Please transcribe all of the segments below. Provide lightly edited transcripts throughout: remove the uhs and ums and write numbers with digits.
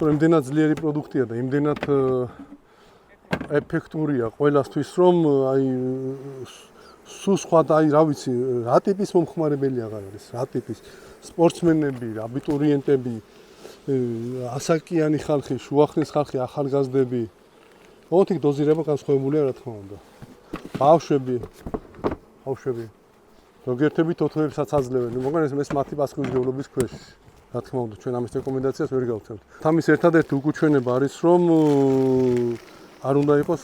იმდენად ძლიერი პროდუქტია და იმდენად ეფექტურია ყველასთვის, რომ აი სულ სხვა და აი რა ვიცი, რა ტიპის მომხმარებელი აღარ არის, რა ტიპის სპორტსმენები, აბიტურიენტები, ასაკიანი ხალხი, შუახნის ხალხი, ახალგაზრდები. ოთი დოზირება განსხვავებულია რა თქმა უნდა. ბავშვები. ზოგიერთები თოთოებსაც აძლევენ, მაგრამ ეს მათი პასუხისმგებლობის ქვეშ. რა თქმა უნდა, ჩვენ ამის რეკომენდაციას ვერ გავცემთ. ამის ერთადერთი უკუჩვენება არის, რომ არ უნდა იყოს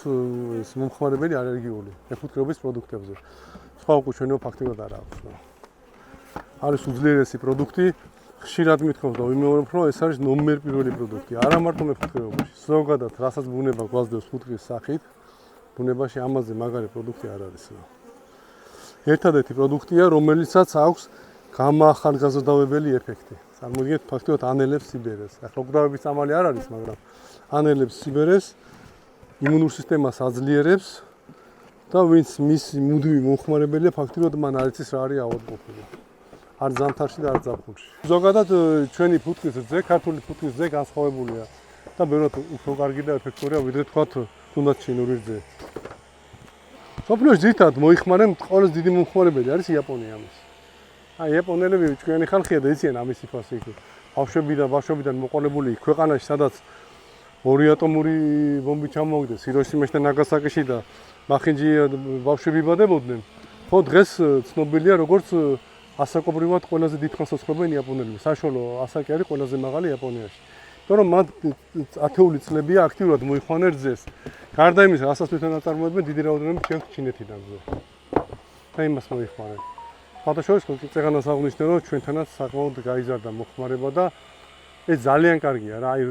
ეს მომხმარებელი ალერგიული ეფექტურობის პროდუქტებზე. სხვა უკუჩვენება ფაქტიურად არ აქვს. არის უძლიერესი პროდუქტი, ხშირად მithქვამს და ვიმეორებ, რომ ეს არის ნომერ პირველი პროდუქტი. არა მარტო ეფექტურობაში, ზოგადად, რასაც ბუნება გვაძლევს ფუტკრის სახით, ბუნებაში ამაზე მაგარი პროდუქტი არ არის. ერთადერთი პროდუქტია, რომელიცაც აქვს გამაახალგაზრდავებელი ეფექტი. წარმოიდგინეთ, ფაქტობრივად ანელებს სიბერეს. ახლა უკვდავების წამალი არ არის, მაგრამ ანელებს სიბერეს, იმუნურ სისტემას აძლიერებს და ვინც მისი მუდმივი მომხმარებელია, ფაქტობრივად მან არ იცის რა არის ავადმყოფობა. არ ზამთარში და არ ზაფხულში. ზოგადად ჩვენი ფუტკრის რძე, ქართული ფუტკრის რძე განსხვავებულია და ბევრად უფრო კარგი და ეფექტურია, ვიდრე თქვათ თუნდაც ჩინური რძე. სოფლიოში ძირითადად მოიხმარენ ყველაზე დიდი მომხმარებელი არის იაპონია ამის. აი იაპონელები ჭკვიანი ხალხია და იციან ამის სიფას იქ. ბავშვებიდან მოყოლებული ქვეყანაში, სადაც 2 ატომური ბომბი ჩამოვიდეს ჰიროსიმაში და ნაგასაკიში და მახინჯი ბავშვები იბადებოდნენ. ხო დღეს ცნობილია როგორც ასაკობრივად ყველაზე დიდ ხანს ოცხრობენ იაპონელები. საშუალო ასაკი არის ყველაზე მაღალი იაპონიაში. იმიტომ რომ მათ ათეული წლებია აქტიურად მოიხმარენ რძეს. გარდა იმისა, რასაც თვითონ აწარმოებენ, დიდი რაოდენობით შეხვდით ჩინეთიდან რძე. და იმას მოიხმარენ. სხვადასხვა წეგანას აღნიშნე, რომ ჩვენთანაც საკმაოდ გაიზარდა მოხმარება და ეს ძალიან კარგია რა. აი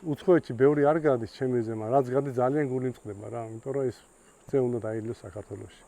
უცხოეთში ბევრი არ გადის ჩემი ზე, მაგრამ რაც გადის ძალიან გული მწყდება რა. იმიტომ რომ ეს რძე უნდა დაიდლოს საქართველოში.